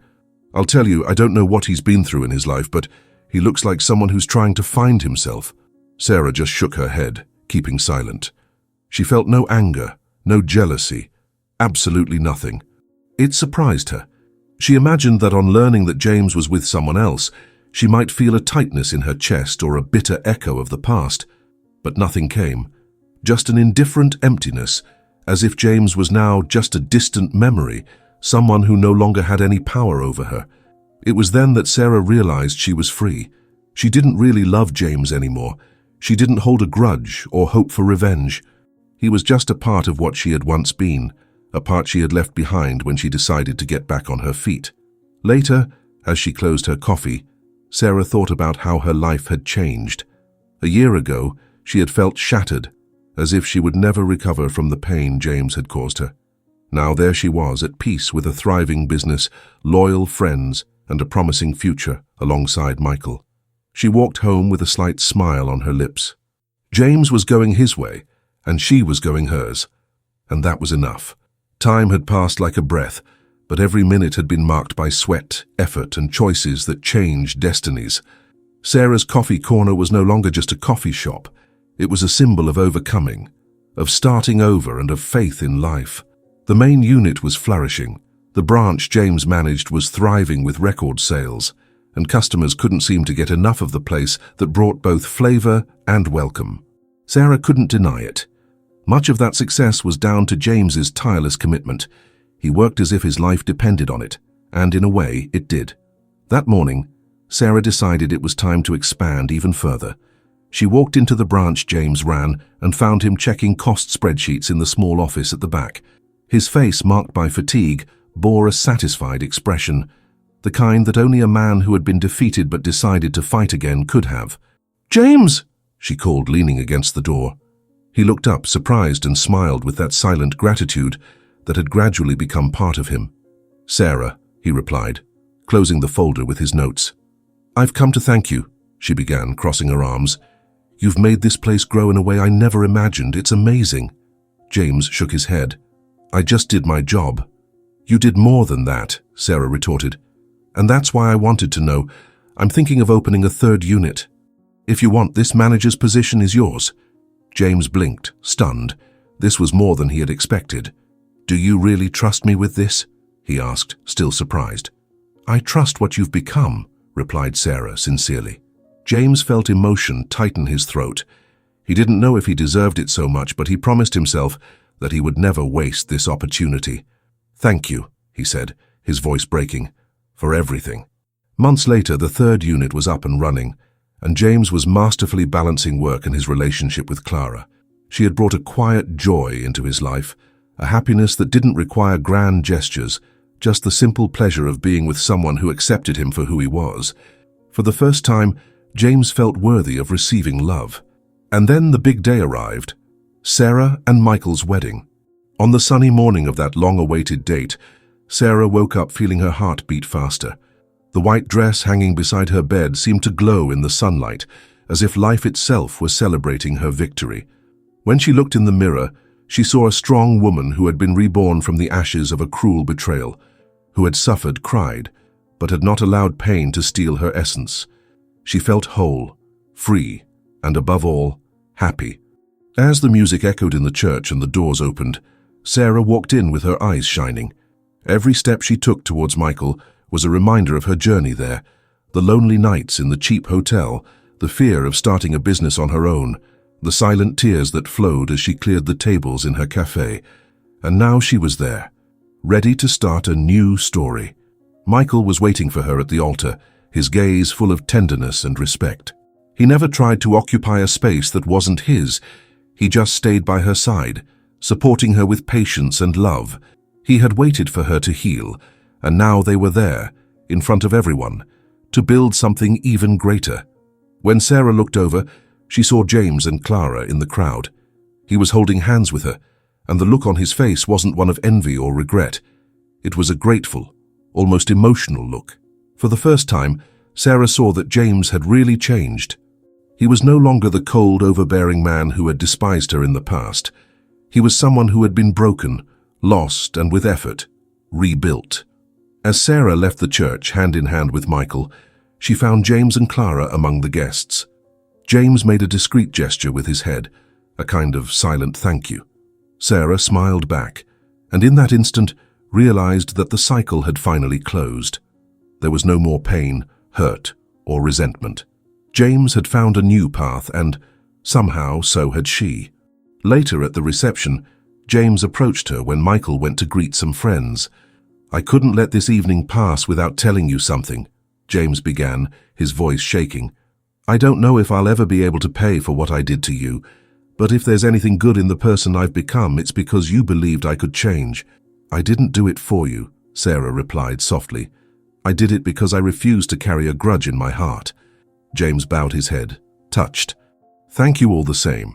"I'll tell you, I don't know what he's been through in his life, but he looks like someone who's trying to find himself." Sarah just shook her head, keeping silent. She felt no anger, no jealousy, absolutely nothing. It surprised her. She imagined that on learning that James was with someone else, she might feel a tightness in her chest or a bitter echo of the past. But nothing came, just an indifferent emptiness, as if James was now just a distant memory, someone who no longer had any power over her. It was then that Sarah realized she was free. She didn't really love James anymore. She didn't hold a grudge or hope for revenge. He was just a part of what she had once been, a part she had left behind when she decided to get back on her feet. Later, as she closed her coffee, Sarah thought about how her life had changed. A year ago, she had felt shattered, as if she would never recover from the pain James had caused her. Now there she was, at peace with a thriving business, loyal friends, and a promising future alongside Michael. She walked home with a slight smile on her lips. James was going his way, and she was going hers. And that was enough. Time had passed like a breath, but every minute had been marked by sweat, effort, and choices that changed destinies. Sarah's coffee corner was no longer just a coffee shop. It was a symbol of overcoming, of starting over, and of faith in life. The main unit was flourishing. The branch James managed was thriving with record sales, and customers couldn't seem to get enough of the place that brought both flavor and welcome. Sarah couldn't deny it. Much of that success was down to James's tireless commitment. He worked as if his life depended on it, and in a way, it did. That morning, Sarah decided it was time to expand even further. She walked into the branch James ran and found him checking cost spreadsheets in the small office at the back. His face, marked by fatigue, bore a satisfied expression, the kind that only a man who had been defeated but decided to fight again could have. "James!" she called, leaning against the door. He looked up, surprised, and smiled with that silent gratitude that had gradually become part of him. "Sarah," he replied, closing the folder with his notes. "I've come to thank you," she began, crossing her arms. "You've made this place grow in a way I never imagined. It's amazing." James shook his head. "I just did my job." "You did more than that," Sarah retorted. "And that's why I wanted to know. I'm thinking of opening a third unit. If you want, this manager's position is yours." James blinked, stunned. This was more than he had expected. "Do you really trust me with this?" he asked, still surprised. "I trust what you've become," replied Sarah sincerely. James felt emotion tighten his throat. He didn't know if he deserved it so much, but he promised himself, that he would never waste this opportunity. "Thank you," he said, his voice breaking, "for everything." Months later, the third unit was up and running, and James was masterfully balancing work and his relationship with Clara. She had brought a quiet joy into his life, a happiness that didn't require grand gestures, just the simple pleasure of being with someone who accepted him for who he was. For the first time, James felt worthy of receiving love. And then the big day arrived, Sarah and Michael's wedding. On the sunny morning of that long-awaited date, Sarah woke up feeling her heart beat faster. The white dress hanging beside her bed seemed to glow in the sunlight, as if life itself was celebrating her victory. When she looked in the mirror, she saw a strong woman who had been reborn from the ashes of a cruel betrayal, who had suffered, cried, but had not allowed pain to steal her essence. She felt whole, free, and above all, happy. As the music echoed in the church and the doors opened, Sarah walked in with her eyes shining. Every step she took towards Michael was a reminder of her journey there, the lonely nights in the cheap hotel, the fear of starting a business on her own, the silent tears that flowed as she cleared the tables in her cafe. And now she was there, ready to start a new story. Michael was waiting for her at the altar, his gaze full of tenderness and respect. He never tried to occupy a space that wasn't his. He just stayed by her side, supporting her with patience and love. He had waited for her to heal, and now they were there, in front of everyone, to build something even greater. When Sarah looked over, she saw James and Clara in the crowd. He was holding hands with her, and the look on his face wasn't one of envy or regret. It was a grateful, almost emotional look. For the first time, Sarah saw that James had really changed. He was no longer the cold, overbearing man who had despised her in the past. He was someone who had been broken, lost, and with effort, rebuilt. As Sarah left the church hand in hand with Michael, she found James and Clara among the guests. James made a discreet gesture with his head, a kind of silent thank you. Sarah smiled back, and in that instant realized that the cycle had finally closed. There was no more pain, hurt, or resentment. James had found a new path, and somehow so had she. Later at the reception, James approached her when Michael went to greet some friends. "I couldn't let this evening pass without telling you something," James began, his voice shaking. "I don't know if I'll ever be able to pay for what I did to you, but if there's anything good in the person I've become, it's because you believed I could change." "I didn't do it for you," Sarah replied softly. "I did it because I refused to carry a grudge in my heart." James bowed his head, touched. "Thank you all the same."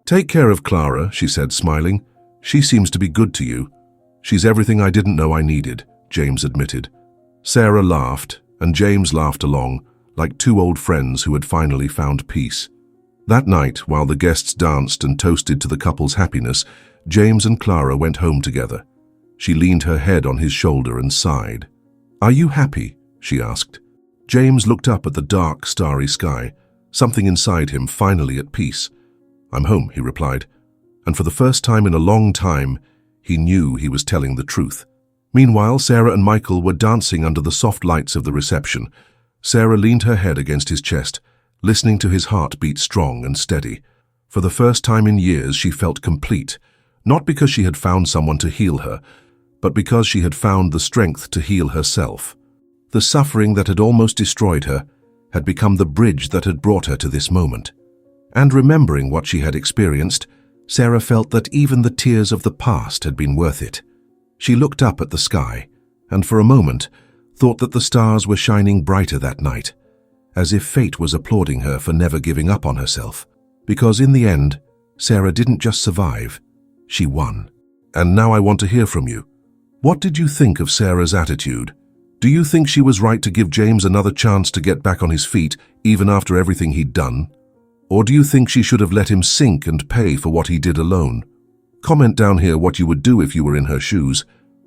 "Take care of Clara," she said, smiling. "She seems to be good to you." "She's everything I didn't know I needed," James admitted. Sarah laughed, and James laughed along, like two old friends who had finally found peace. That night, while the guests danced and toasted to the couple's happiness, James and Clara went home together. She leaned her head on his shoulder and sighed. "Are you happy?" she asked. James looked up at the dark, starry sky, something inside him finally at peace. "I'm home," he replied, and for the first time in a long time, he knew he was telling the truth. Meanwhile, Sarah and Michael were dancing under the soft lights of the reception. Sarah leaned her head against his chest, listening to his heart beat strong and steady. For the first time in years, she felt complete, not because she had found someone to heal her, but because she had found the strength to heal herself. The suffering that had almost destroyed her had become the bridge that had brought her to this moment. And remembering what she had experienced, Sarah felt that even the tears of the past had been worth it. She looked up at the sky, and for a moment thought that the stars were shining brighter that night, as if fate was applauding her for never giving up on herself. Because in the end, Sarah didn't just survive, she won. And now I want to hear from you. What did you think of Sarah's attitude? Do you think she was right to give James another chance to get back on his feet, even after everything he'd done? Or do you think she should have let him sink and pay for what he did alone? Comment down here what you would do if you were in her shoes.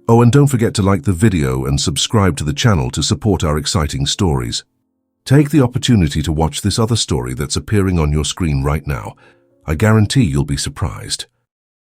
Oh, and don't forget to like the video and subscribe to the channel to support our exciting stories. Take the opportunity to watch this other story that's appearing on your screen right now. I guarantee you'll be surprised.